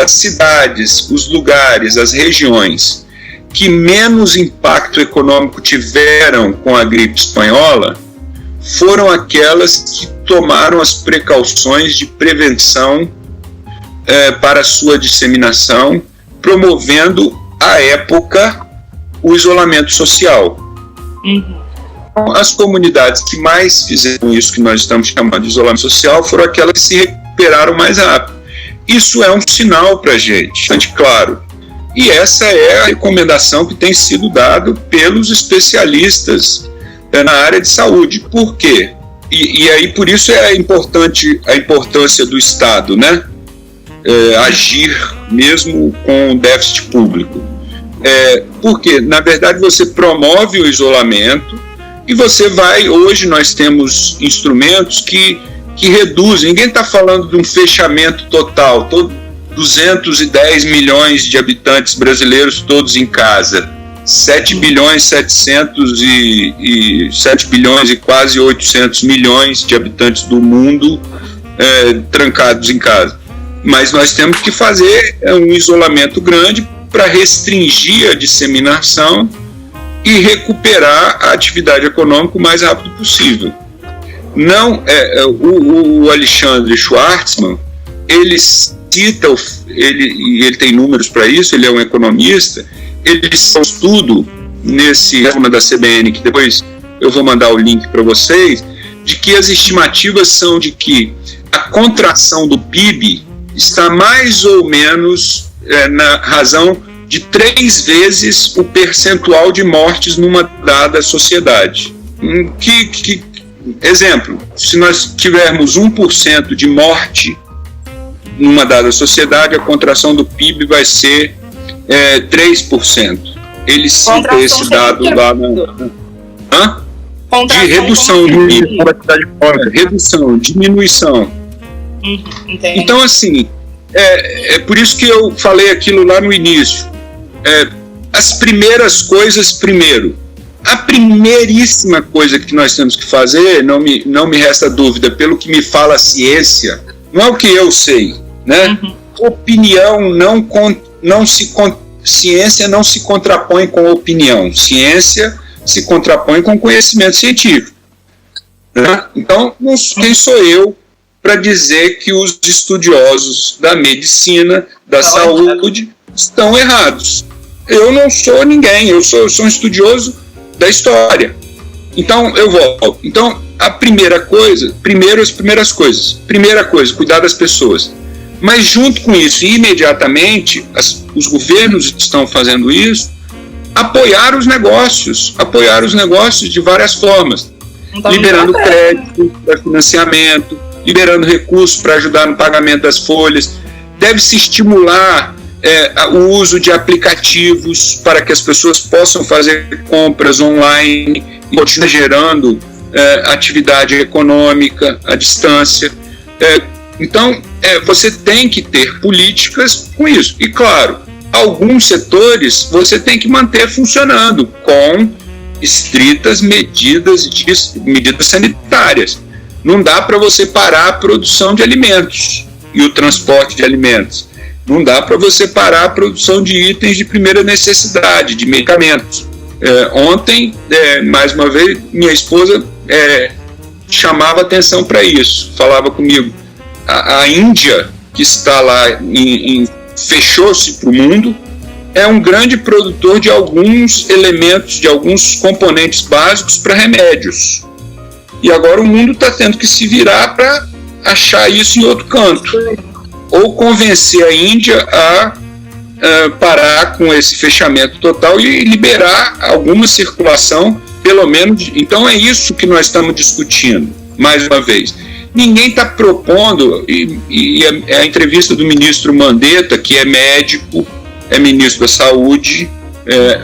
cidades, os lugares, as regiões que menos impacto econômico tiveram com a gripe espanhola foram aquelas que tomaram as precauções de prevenção para sua disseminação, promovendo, à época, o isolamento social. As comunidades que mais fizeram isso que nós estamos chamando de isolamento social foram aquelas que se recuperaram mais rápido. Isso é um sinal para a gente, claro. E essa é a recomendação que tem sido dada pelos especialistas na área de saúde. Por quê? E aí por isso é importante a importância do Estado, né? Agir mesmo com déficit público. Porque, na verdade, você promove o isolamento e você hoje nós temos instrumentos que reduzem. Ninguém está falando de um fechamento total, 210 milhões de habitantes brasileiros todos em casa, 7 bilhões e quase 800 milhões de habitantes do mundo trancados em casa. Mas nós temos que fazer um isolamento grande para restringir a disseminação e recuperar a atividade econômica o mais rápido possível. não, o Alexandre Schwartzman, ele cita, ele tem números para isso, ele é um economista, ele cita um estudo nesse resumo da CBN, que depois eu vou mandar o link para vocês, de que as estimativas são de que a contração do PIB está mais ou menos na razão de 3 vezes o percentual de mortes numa dada sociedade. Exemplo, se nós tivermos 1% de morte numa dada sociedade, a contração do PIB vai ser 3%. Ele cita esse dado lá de redução do PIB. Redução, diminuição. Então, assim, é por isso que eu falei aquilo lá no início. As primeiras coisas primeiro. A primeiríssima coisa que nós temos que fazer, não me resta dúvida, pelo que me fala a ciência, não é o que eu sei, né? Opinião ciência não se contrapõe com opinião. Ciência se contrapõe com conhecimento científico. Né? Então, quem sou eu para dizer que os estudiosos da medicina, da saúde, estão errados? Eu não sou ninguém, eu sou um estudioso da história. Então, eu volto. Então, a primeira coisa, as primeiras coisas. Primeira coisa, cuidar das pessoas. Mas, junto com isso, imediatamente, os governos estão fazendo isso, apoiar os negócios de várias formas. Então, liberando crédito para financiamento, liberando recursos para ajudar no pagamento das folhas. Deve-se estimular o uso de aplicativos para que as pessoas possam fazer compras online e continuar gerando atividade econômica à distância. Então, você tem que ter políticas com isso. E, claro, alguns setores você tem que manter funcionando com estritas medidas sanitárias. Não dá para você parar a produção de alimentos e o transporte de alimentos. Não dá para você parar a produção de itens de primeira necessidade, de medicamentos. Ontem, mais uma vez, minha esposa chamava atenção para isso, falava comigo. A Índia, que está lá, fechou-se para o mundo, é um grande produtor de alguns elementos, de alguns componentes básicos para remédios. E agora o mundo está tendo que se virar para achar isso em outro canto. Ou convencer a Índia a parar com esse fechamento total e liberar alguma circulação, pelo menos. Então é isso que nós estamos discutindo, mais uma vez. Ninguém está propondo, e a entrevista do ministro Mandetta, que é médico, é ministro da Saúde,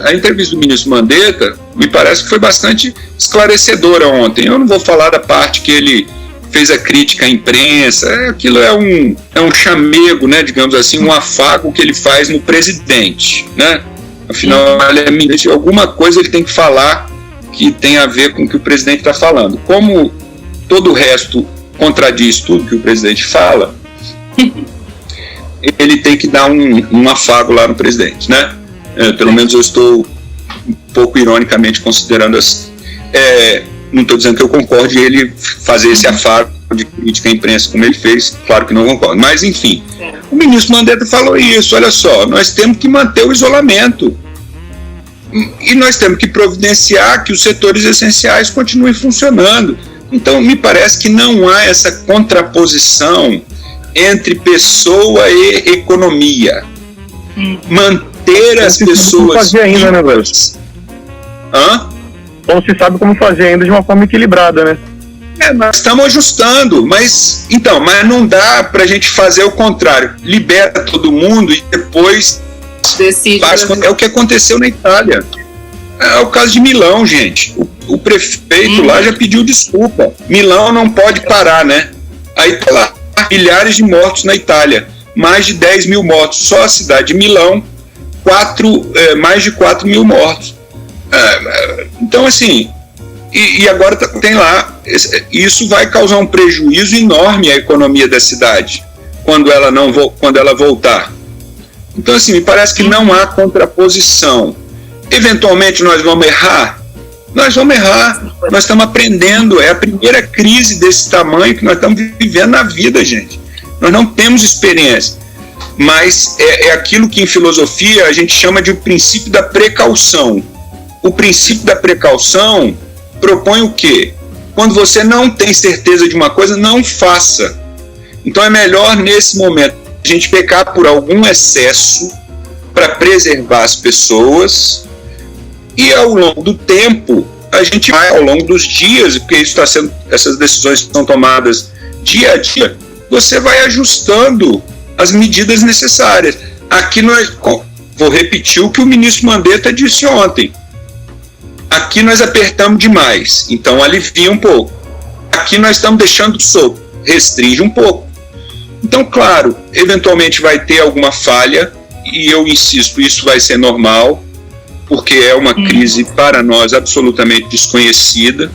a entrevista do ministro Mandetta me parece que foi bastante esclarecedora ontem. Eu não vou falar da parte que ele fez a crítica à imprensa, aquilo é um chamego, né, digamos assim, um afago que ele faz no presidente, né? Afinal, ele é ministro, alguma coisa ele tem que falar que tem a ver com o que o presidente está falando. Como todo o resto contradiz tudo que o presidente fala, ele tem que dar um afago lá no presidente, né? Pelo menos eu estou um pouco ironicamente considerando assim. Não estou dizendo que eu concorde ele fazer esse afago de crítica à imprensa como ele fez, claro que não concordo, mas enfim, o ministro Mandetta falou isso, olha só, nós temos que manter o isolamento e nós temos que providenciar que os setores essenciais continuem funcionando. Então me parece que não há essa contraposição entre pessoa e economia. Manter as pessoas... fazer ainda, né, velho? Não se sabe como fazer ainda de uma forma equilibrada, né? Nós estamos ajustando, mas não dá pra gente fazer o contrário. Libera todo mundo e depois faz. É o que aconteceu na Itália. É o caso de Milão, gente. O prefeito lá já pediu desculpa. Milão não pode parar, né? Aí tá lá, milhares de mortos na Itália. Mais de 10 mil mortos. Só a cidade de Milão, mais de 4 mil mortos. Então, assim, e agora tem lá, isso vai causar um prejuízo enorme à economia da cidade quando ela voltar. Então, assim, me parece que não há contraposição. Eventualmente nós vamos errar, Nós vamos errar, nós estamos aprendendo, é a primeira crise desse tamanho que nós estamos vivendo na vida, gente. Nós não temos experiência, mas é aquilo que em filosofia a gente chama de o princípio da precaução. O princípio da precaução propõe o quê? Quando você não tem certeza de uma coisa, não faça. Então é melhor nesse momento a gente pecar por algum excesso para preservar as pessoas. E ao longo do tempo, a gente vai, ao longo dos dias, porque isso está sendo, essas decisões são tomadas dia a dia, você vai ajustando as medidas necessárias. Aqui nós, vou repetir o que o ministro Mandetta disse ontem. Aqui nós apertamos demais, então alivia um pouco. Aqui nós estamos deixando solto, restringe um pouco. Então, claro, eventualmente vai ter alguma falha, e eu insisto, isso vai ser normal, porque é uma crise para nós absolutamente desconhecida.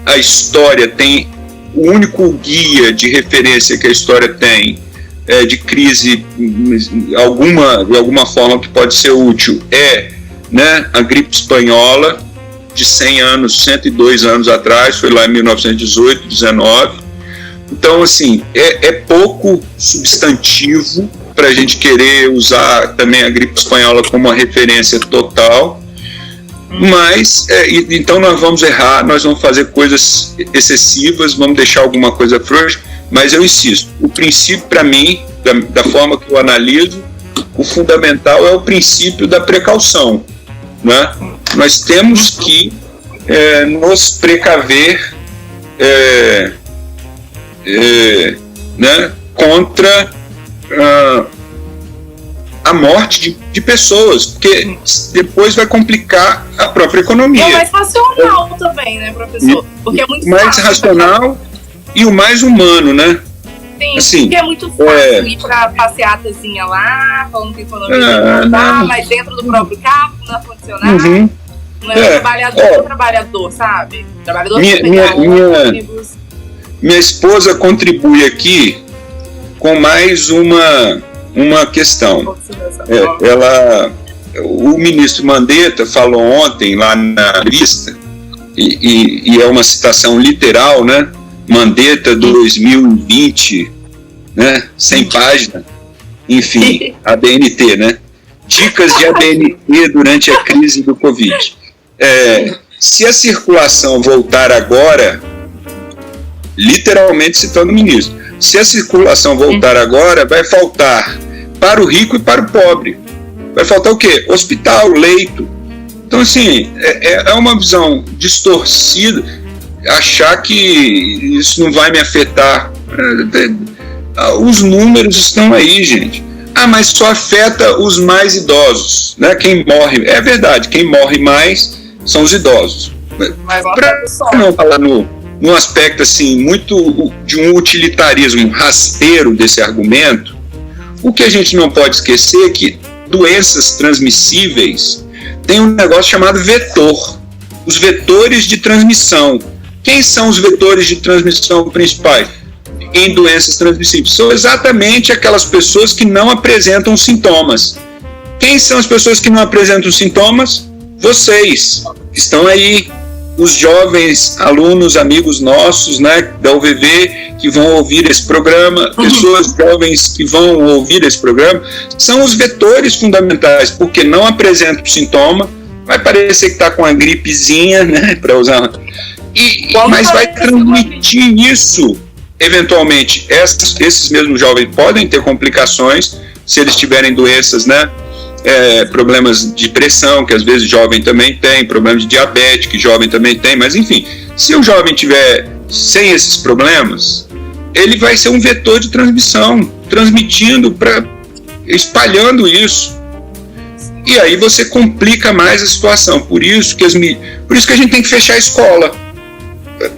A história tem, o único guia de referência que a história tem de crise de alguma forma que pode ser útil né, a gripe espanhola de 100 anos, 102 anos atrás, foi lá em 1918, 19. Então, assim, é pouco substantivo para a gente querer usar também a gripe espanhola como uma referência total, mas então nós vamos errar, nós vamos fazer coisas excessivas, vamos deixar alguma coisa frouxa, mas eu insisto, o princípio para mim, da forma que eu analiso, o fundamental é o princípio da precaução, né? Nós temos que nos precaver né, contra a morte de pessoas, porque depois vai complicar a própria economia. É o mais racional também, né, professor? Porque é muito mais fácil, racional e o mais humano, né? Sim, assim, porque é muito fácil ir pra passeatazinha lá, falando que a economia vai voltar, mas dentro do próprio carro, no ar-condicionado. Não é o trabalhador, sabe? O trabalhador minha esposa contribui aqui com mais uma questão. O ministro Mandetta falou ontem lá na lista, e é uma citação literal, né? Mandetta 2020, né? 100 páginas, enfim, ABNT, né? Dicas de ABNT durante a crise do Covid. Se a circulação voltar agora, literalmente citando o ministro, se a circulação voltar agora, vai faltar para o rico e para o pobre. Vai faltar o quê? Hospital, leito. Então, assim, é uma visão distorcida achar que isso não vai me afetar. Os números estão aí, gente. Mas só afeta os mais idosos, né? Quem morre, é verdade, quem morre mais são os idosos. Para não falar num aspecto assim, muito de um utilitarismo rasteiro desse argumento, o que a gente não pode esquecer é que doenças transmissíveis tem um negócio chamado vetor, os vetores de transmissão. Quem são os vetores de transmissão principais em doenças transmissíveis? São exatamente aquelas pessoas que não apresentam sintomas. Quem são as pessoas que não apresentam sintomas? Vocês, que estão aí, os jovens alunos, amigos nossos, né, da UVV, que vão ouvir esse programa, pessoas jovens que vão ouvir esse programa, são os vetores fundamentais, porque não apresentam sintoma, vai parecer que está com uma gripezinha, né, para usar, mas vai transmitir isso, eventualmente. Esses mesmos jovens podem ter complicações, se eles tiverem doenças, né, problemas de pressão, que às vezes jovem também tem, problemas de diabetes, que jovem também tem, mas enfim, se o jovem tiver sem esses problemas, ele vai ser um vetor de transmissão, transmitindo, espalhando isso. E aí você complica mais a situação. Por isso que a gente tem que fechar a escola.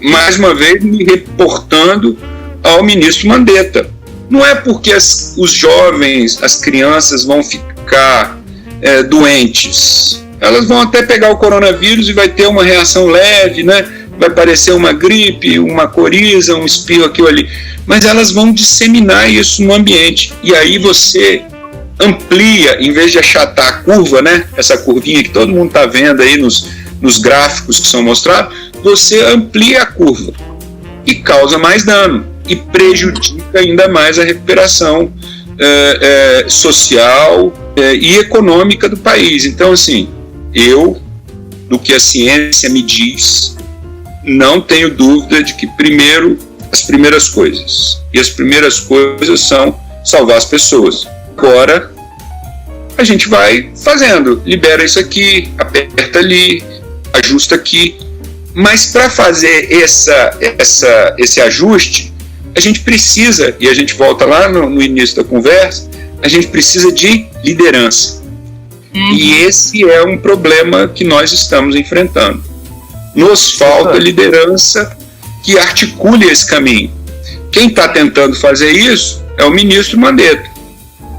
Mais uma vez, me reportando ao ministro Mandetta. Não é porque os jovens, as crianças vão ficar doentes. Elas vão até pegar o coronavírus e vai ter uma reação leve, né? Vai parecer uma gripe, uma coriza, um espirro aqui ou ali. Mas elas vão disseminar isso no ambiente. E aí você amplia, em vez de achatar a curva, né? Essa curvinha que todo mundo está vendo aí nos gráficos que são mostrados, você amplia a curva e causa mais dano e prejudica ainda mais a recuperação social e econômica do país. Então, assim, do que a ciência me diz, não tenho dúvida de que as primeiras coisas. E as primeiras coisas são salvar as pessoas. Agora, a gente vai fazendo. Libera isso aqui, aperta ali, ajusta aqui. Mas para fazer esse ajuste, a gente precisa, e a gente volta lá no início da conversa, a gente precisa de liderança. E esse é um problema que nós estamos enfrentando. Nos falta liderança que articule esse caminho. Quem está tentando fazer isso é o ministro Mandetta.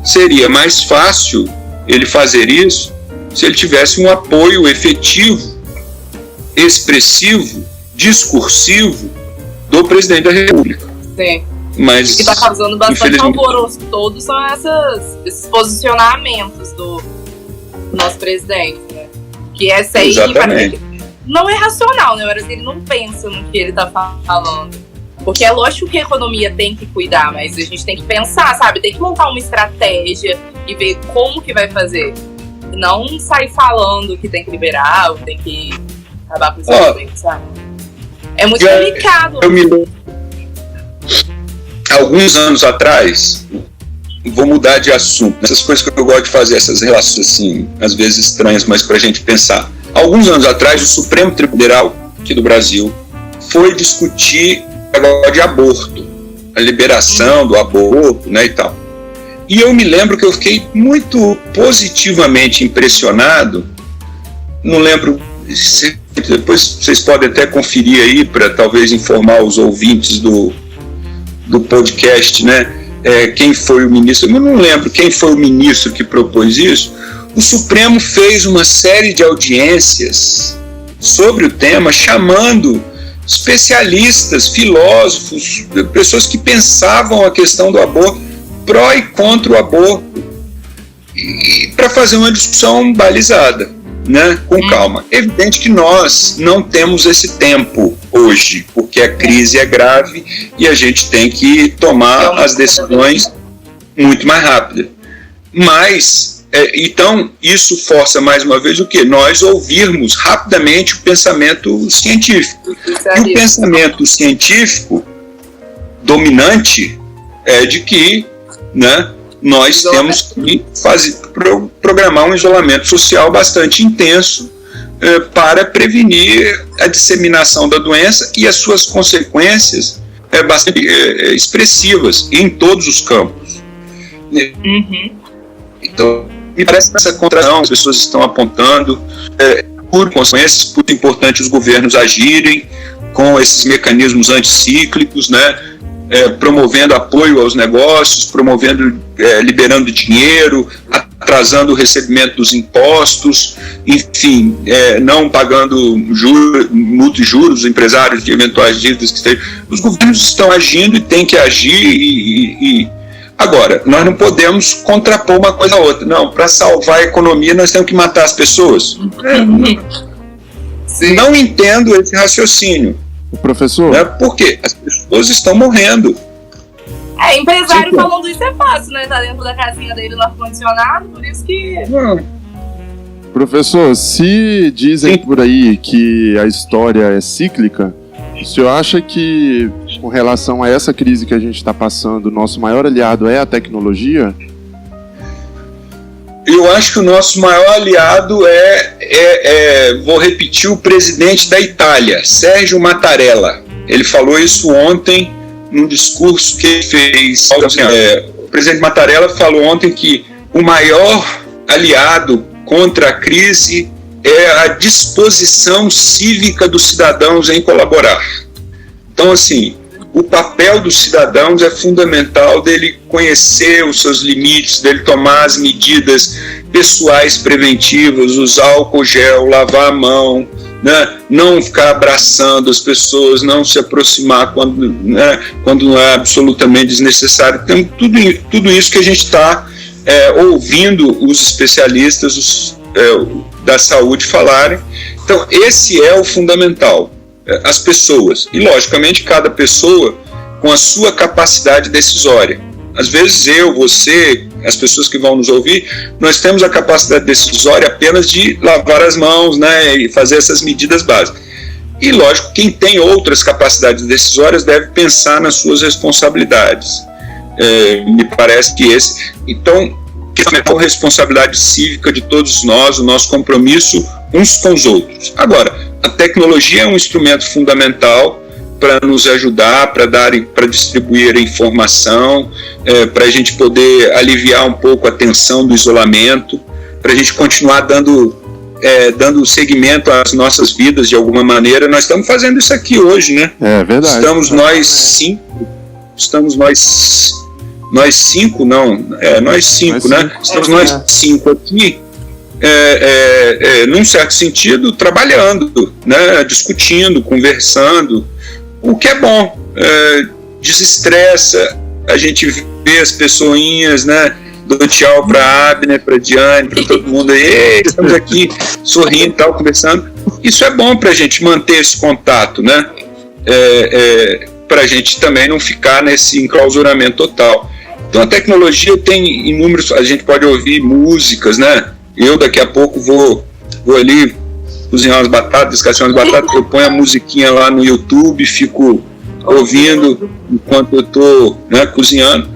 Seria mais fácil ele fazer isso se ele tivesse um apoio efetivo, expressivo, discursivo do presidente da República. Sim. Mas, o que está causando bastante alvoroço todo são esses posicionamentos do nosso presidente, né? Que essa aí não é racional, né? Ele não pensa no que ele está falando. Porque é lógico que a economia tem que cuidar, mas a gente tem que pensar, sabe? Tem que montar uma estratégia e ver como que vai fazer. E não sair falando que tem que liberar ou tem que acabar com isso, sabe? É muito delicado. Eu me lembro. Alguns anos atrás, vou mudar de assunto. Essas coisas que eu gosto de fazer, essas relações assim, às vezes estranhas, mas pra gente pensar. Alguns anos atrás, o Supremo Tribunal Federal aqui do Brasil foi discutir o negócio de aborto, a liberação do aborto, né, e tal. E eu me lembro que eu fiquei muito positivamente impressionado. Não lembro, depois vocês podem até conferir aí para talvez informar os ouvintes do podcast, né? Quem foi o ministro, eu não lembro quem foi o ministro que propôs isso. O Supremo fez uma série de audiências sobre o tema, chamando especialistas, filósofos, pessoas que pensavam a questão do aborto, pró e contra o aborto, e para fazer uma discussão balizada, né, com calma. É evidente que nós não temos esse tempo hoje, porque a crise é grave e a gente tem que tomar as decisões muito mais rápido. Mas, então, isso força mais uma vez o quê? Nós ouvirmos rapidamente o pensamento científico. E o pensamento científico dominante é de que, né, nós temos que programar um isolamento social bastante intenso para prevenir a disseminação da doença e as suas consequências bastante expressivas em todos os campos. Então, me parece que essa contradição as pessoas estão apontando, por consequências, muito importante os governos agirem com esses mecanismos anticíclicos, né? Promovendo apoio aos negócios, liberando dinheiro, atrasando o recebimento dos impostos, enfim, não pagando multa e juros, empresários de eventuais dívidas que estejam. Os governos estão agindo e têm que agir. Agora, nós não podemos contrapor uma coisa a outra. Não, para salvar a economia nós temos que matar as pessoas. Não entendo esse raciocínio. Professor? Por quê? As pessoas estão morrendo. Empresário falando isso é fácil, né? Tá dentro da casinha dele no ar-condicionado, por isso que... Professor, se dizem por aí que a história é cíclica, o senhor acha que, com relação a essa crise que a gente está passando, o nosso maior aliado é a tecnologia? Eu acho que o nosso maior aliado vou repetir, o presidente da Itália, Sérgio Mattarella. Ele falou isso ontem num discurso que ele fez. O presidente Mattarella falou ontem que o maior aliado contra a crise é a disposição cívica dos cidadãos em colaborar. Então, assim, o papel dos cidadãos é fundamental, dele conhecer os seus limites, dele tomar as medidas pessoais preventivas, usar álcool gel, lavar a mão, né? Não ficar abraçando as pessoas, não se aproximar quando não é absolutamente desnecessário. Então, tudo isso que a gente está ouvindo os especialistas da saúde falarem. Então, esse é o fundamental, as pessoas. E, logicamente, cada pessoa com a sua capacidade decisória. Às vezes eu, você, as pessoas que vão nos ouvir, nós temos a capacidade decisória apenas de lavar as mãos, né, e fazer essas medidas básicas. E, lógico, quem tem outras capacidades decisórias deve pensar nas suas responsabilidades. Me parece que esse... Então, que é a responsabilidade cívica de todos nós, o nosso compromisso uns com os outros. Agora, a tecnologia é um instrumento fundamental para nos ajudar, para distribuir a informação, para a gente poder aliviar um pouco a tensão do isolamento, para a gente continuar dando seguimento às nossas vidas de alguma maneira. Nós estamos fazendo isso aqui hoje, né? É verdade. Estamos nós cinco aqui, num certo sentido, trabalhando, né? Discutindo, conversando, o que é bom, desestressa, a gente vê as pessoinhas, né? Do tchau para Abner, para Diane, para todo mundo aí, estamos aqui sorrindo e tal, conversando. Isso é bom para a gente manter esse contato, né? Para a gente também não ficar nesse enclausuramento total. Então a tecnologia tem inúmeros, a gente pode ouvir músicas, né? Eu daqui a pouco vou ali cozinhar umas batatas, descascar umas batatas, eu ponho a musiquinha lá no YouTube, fico ouvindo enquanto eu estou, né, cozinhando.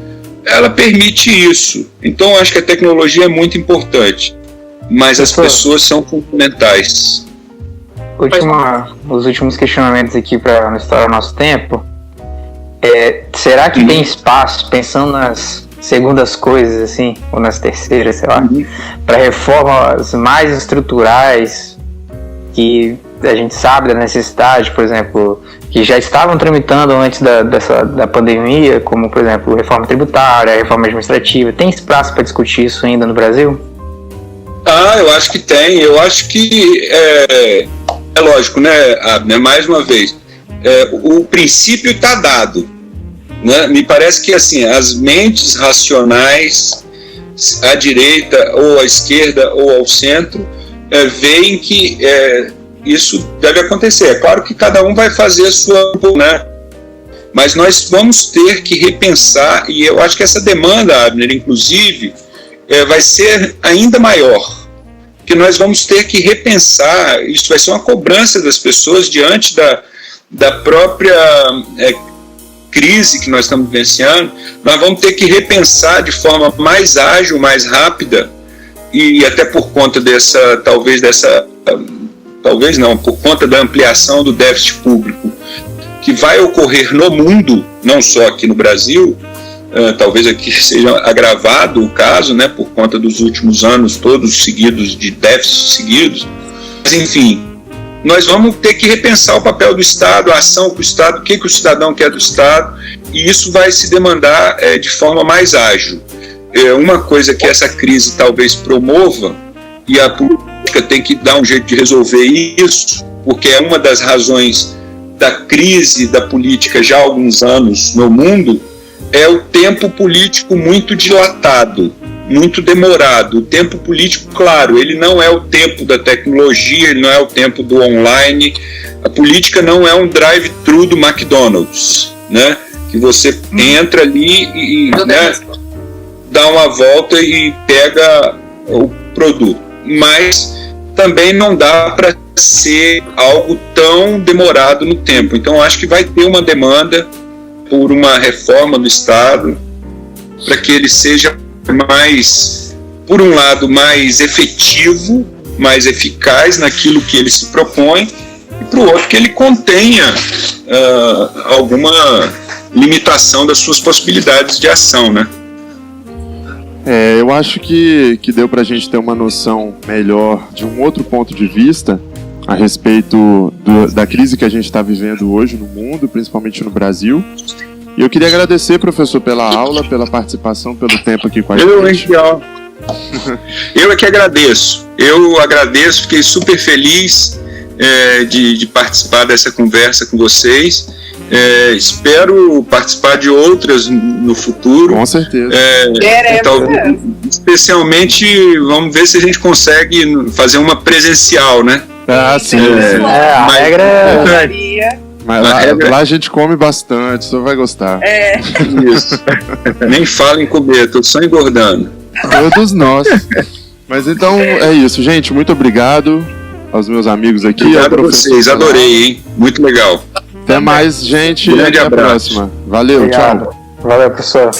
Ela permite isso. Então acho que a tecnologia é muito importante, mas as pessoas são fundamentais. Os últimos questionamentos aqui para não estourar o nosso tempo. Será que tem espaço, pensando nas segundas coisas, assim, ou nas terceiras, sei lá, para reformas mais estruturais que a gente sabe da necessidade, por exemplo, que já estavam tramitando antes da pandemia, como, por exemplo, reforma tributária, reforma administrativa? Tem espaço para discutir isso ainda no Brasil? Eu acho que tem. Eu acho que é lógico, né, Abner, mais uma vez, o princípio está dado, né? Me parece que assim, as mentes racionais, à direita ou à esquerda ou ao centro, veem que isso deve acontecer. É claro que cada um vai fazer a sua, né? Mas nós vamos ter que repensar, e eu acho que essa demanda, Abner, inclusive, vai ser ainda maior, que nós vamos ter que repensar. Isso vai ser uma cobrança das pessoas diante da própria crise que nós estamos vivenciando. Nós vamos ter que repensar de forma mais ágil, mais rápida, e até por conta por conta da ampliação do déficit público que vai ocorrer no mundo, não só aqui no Brasil. Talvez aqui seja agravado o caso, né, por conta dos últimos anos todos seguidos de déficits seguidos. Mas, enfim, nós vamos ter que repensar o papel do Estado, a ação do Estado, o que o cidadão quer do Estado, e isso vai se demandar de forma mais ágil. Uma coisa que essa crise talvez promova, e a política tem que dar um jeito de resolver isso, porque é uma das razões da crise da política já há alguns anos no mundo, é o tempo político muito dilatado, muito demorado. O tempo político, claro, ele não é o tempo da tecnologia, ele não é o tempo do online. A política não é um drive-thru do McDonald's, né? Que você entra ali e né, dá uma volta e pega o produto. Mas também não dá para ser algo tão demorado no tempo. Então acho que vai ter uma demanda por uma reforma do Estado, para que ele seja mais, por um lado, mais efetivo, mais eficaz naquilo que ele se propõe, e para o outro que ele contenha alguma limitação das suas possibilidades de ação, né? Eu acho que deu para a gente ter uma noção melhor de um outro ponto de vista a respeito da crise que a gente está vivendo hoje no mundo, principalmente no Brasil. E eu queria agradecer, professor, pela aula, pela participação, pelo tempo aqui com a gente. Eu é que agradeço. Eu agradeço, fiquei super feliz de participar dessa conversa com vocês. Espero participar de outras no futuro. Com certeza. Talvez, especialmente, vamos ver se a gente consegue fazer uma presencial, né? Ah, sim. A regra é... Mas lá a gente come bastante, você vai gostar. Isso. Nem fala em comer, tô só engordando. Todos nós. Mas então é isso, gente. Muito obrigado aos meus amigos aqui. Obrigado a vocês, adorei, hein? Muito legal. Até mais, gente. Grande Até a abraço. próxima. Valeu, Obrigado. tchau. Valeu, professor.